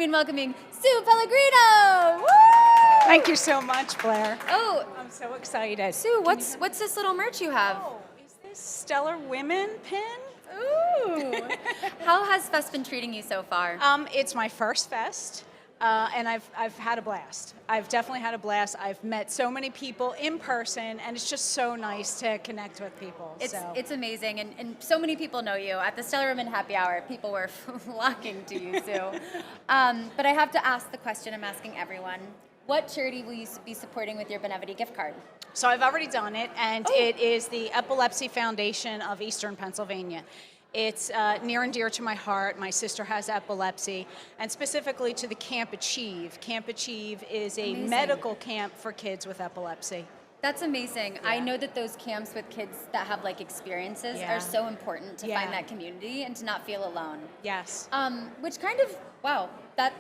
in welcoming Sue Pellegrino. Woo! Thank you so much, Blair. Oh, I'm so excited. Sue, what's this little merch you have? Oh, is this Stellar Women pin? Ooh. How has Fest been treating you so far? It's my first Fest, and I've had a blast. I've definitely had a blast. I've met so many people in person, and it's just so nice to connect with people. It's amazing, and so many people know you. At the Stellar Women Happy Hour, people were flocking to you, Sue. But I have to ask the question I'm asking everyone. What charity will you be supporting with your Benevity gift card? So I've already done it, and it is the Epilepsy Foundation of Eastern Pennsylvania. It's near and dear to my heart. My sister has epilepsy, and specifically to the Camp Achieve. Camp Achieve is a medical camp for kids with epilepsy. That's amazing. Yeah. I know that those camps with kids that have like experiences are so important to find that community and to not feel alone. Yes. Which kind of, wow, that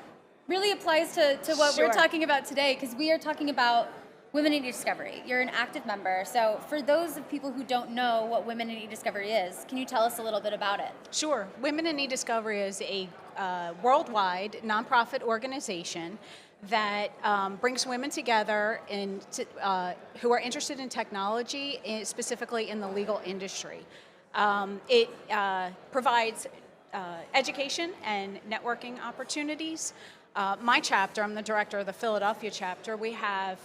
really applies to what we're talking about today, because we are talking about Women in eDiscovery. You're an active member. So for those of people who don't know what Women in eDiscovery is, can you tell us a little bit about it? Sure. Women in eDiscovery is a worldwide nonprofit organization that brings women together who are interested in technology, specifically in the legal industry. It provides education and networking opportunities. My chapter, I'm the director of the Philadelphia chapter, we have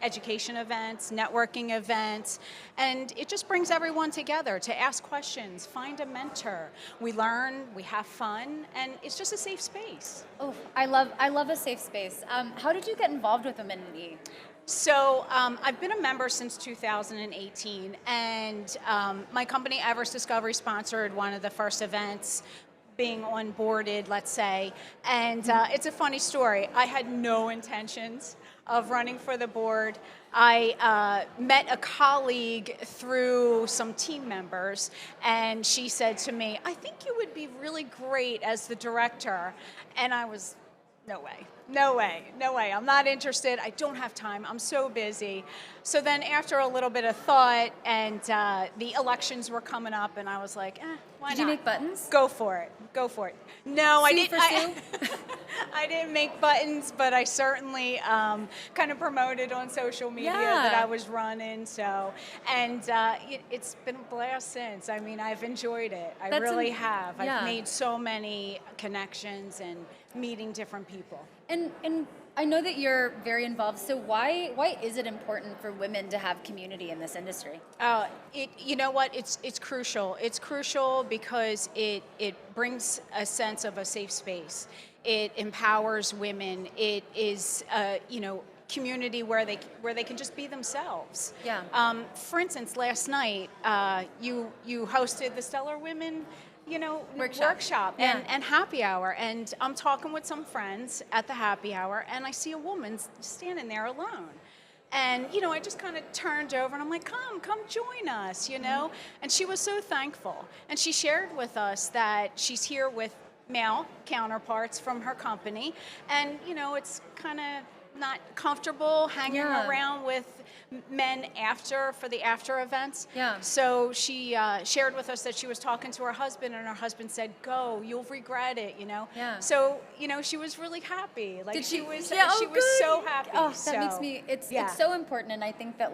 education events, networking events, and it just brings everyone together to ask questions, find a mentor. We learn, we have fun, and it's just a safe space. Oh, I love a safe space. How did you get involved with Women in E? So I've been a member since 2018, and my company Everest Discovery sponsored one of the first events, being onboarded, let's say, and it's a funny story. I had no intentions of running for the board. I met a colleague through some team members, and she said to me, "I think you would be really great as the director," and I was, no way, I'm not interested, I don't have time, I'm so busy. So then after a little bit of thought, and the elections were coming up, and I was like, why not? Did you make buttons? Go for it. No, I didn't. Sue? I didn't make buttons, but I certainly kind of promoted on social media that I was running. So, and it's been a blast since. I mean, I've enjoyed it. I really have. I've made so many connections and meeting different people. And I know that you're very involved. So why is it important for women to have community in this industry? You know what? It's crucial. It's crucial because it brings a sense of a safe space. It empowers women. It is community where they can just be themselves. Yeah. For instance, last night you hosted the Stellar Women workshop and happy hour, and I'm talking with some friends at the happy hour, and I see a woman standing there alone. And, I just kind of turned over and I'm like, come join us, And she was so thankful. And she shared with us that she's here with male counterparts from her company. And, it's kind of not comfortable hanging around with men for the after events. Yeah. So she shared with us that she was talking to her husband, and her husband said, "Go, you'll regret it," Yeah. So, she was really happy. Like she was so happy. Oh, that makes me, it's so important. And I think that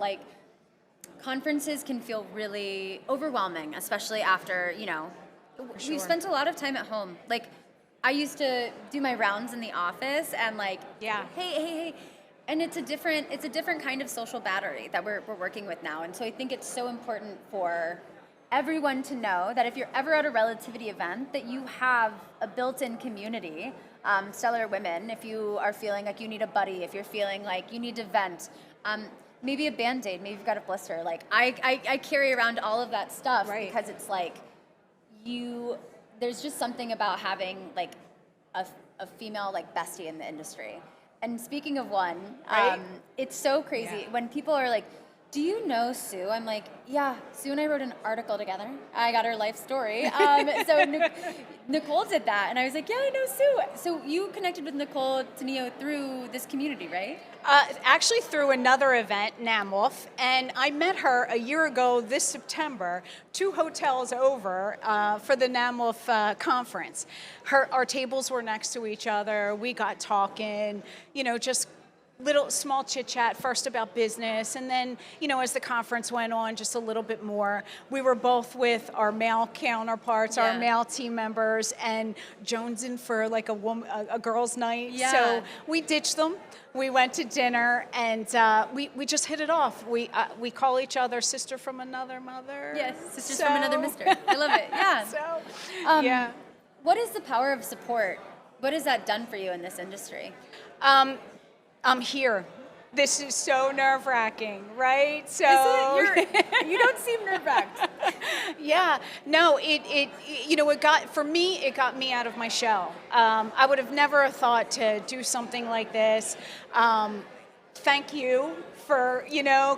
conferences can feel really overwhelming, especially after, we've spent a lot of time at home. Like, I used to do my rounds in the office and hey. And it's a different kind of social battery that we're working with now. And so I think it's so important for everyone to know that if you're ever at a Relativity event, that you have a built-in community, Stellar Women, if you are feeling like you need a buddy, if you're feeling like you need to vent, maybe a Band-Aid, maybe you've got a blister. Like I carry around all of that stuff because it's like there's just something about having like a female like bestie in the industry. And speaking of one, it's so crazy when people are like, Do you know Sue? I'm like, yeah, Sue and I wrote an article together. I got her life story. So Nicole did that, and I was like, yeah, I know Sue. So you connected with Nicole Tenio through this community, right? Actually through another event, NAMWOLF, and I met her a year ago this September, 2 hotels over for the NAMWOLF conference. Our tables were next to each other. We got talking, just little small chit chat first about business, and then as the conference went on, just a little bit more. We were both with our male counterparts, our male team members, and jonesing for like a girls' night. Yeah. So we ditched them. We went to dinner, and we just hit it off. We call each other sister from another mother. Yes, sisters from another mister. I love it. Yeah. So, yeah. What is the power of support? What has that done for you in this industry? I'm here. This is so nerve-wracking, right? So you don't seem nerve-wracked. Yeah, no, it got me out of my shell. I would have never thought to do something like this. Thank you for,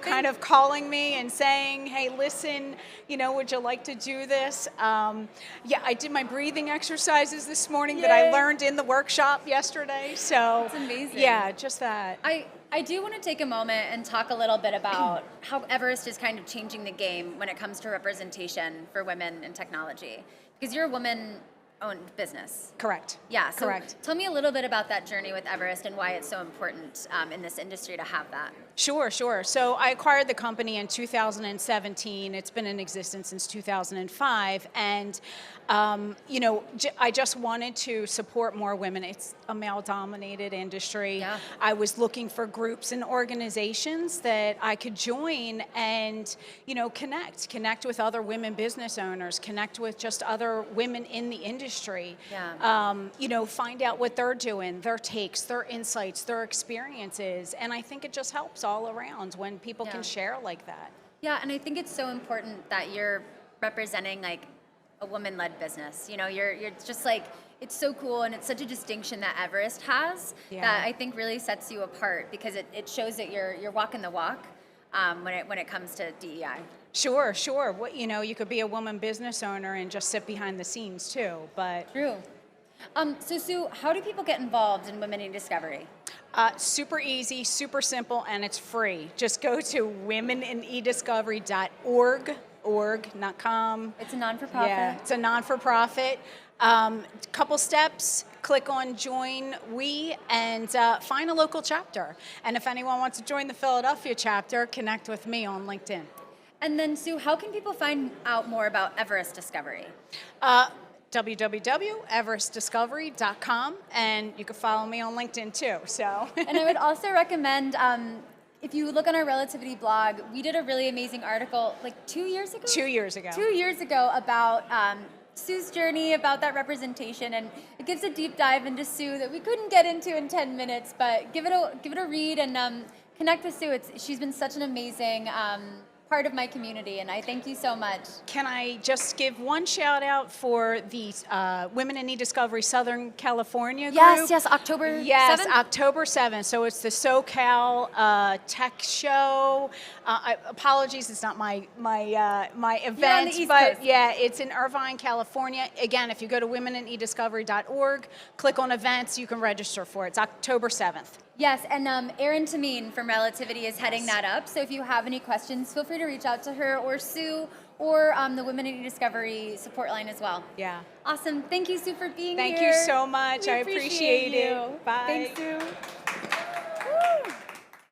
kind of calling me and saying, hey, listen, would you like to do this? I did my breathing exercises this morning that I learned in the workshop yesterday. So that's amazing. Yeah, just that. I do want to take a moment and talk a little bit about how Everest is kind of changing the game when it comes to representation for women in technology. Because you're a woman-owned business. Correct. Yeah, so correct. Tell me a little bit about that journey with Everest and why it's so important in this industry to have that. Sure. So I acquired the company in 2017. It's been in existence since 2005. And, I just wanted to support more women. It's a male-dominated industry. Yeah. I was looking for groups and organizations that I could join and, connect with other women business owners, connect with just other women in the industry. Yeah. Find out what they're doing, their takes, their insights, their experiences. And I think it just helps all around when people can share like that. Yeah, and I think it's so important that you're representing like a woman-led business. You're just like, it's so cool, and it's such a distinction that Everest has that I think really sets you apart because it shows that you're walking the walk when it comes to DEI. Sure. You could be a woman business owner and just sit behind the scenes too, but true. So Sue, how do people get involved in Women in Discovery? Super easy, super simple, and it's free. Just go to womeninediscovery.org, not com. It's a non-for-profit. Yeah, it's a non-for-profit. Couple steps, click on Join We, and find a local chapter. And if anyone wants to join the Philadelphia chapter, connect with me on LinkedIn. And then, Sue, how can people find out more about Everest Discovery? www.everestdiscovery.com, and you can follow me on LinkedIn too. So. And I would also recommend, if you look on our Relativity blog, we did a really amazing article like 2 years ago? 2 years ago. 2 years ago about Sue's journey, about that representation, and it gives a deep dive into Sue that we couldn't get into in 10 minutes, but give it a read and connect with Sue. She's been such an amazing part of my community, and I thank you so much. Can I just give one shout out for the Women in eDiscovery Southern California group? Yes, October 7th? Yes, October 7th. So it's the SoCal Tech Show. Apologies, it's not my event, You're on the East but Coast. yeah, it's in Irvine, California. Again, if you go to womeninediscovery.org, click on events, you can register for it. It's October 7th. Yes, and Erin Tameen from Relativity is heading that up. So if you have any questions, feel free to reach out to her or Sue or the Women in eDiscovery support line as well. Yeah. Awesome. Thank you, Sue, for being here. Thank you so much. I appreciate you. it. Bye. Thanks, Sue.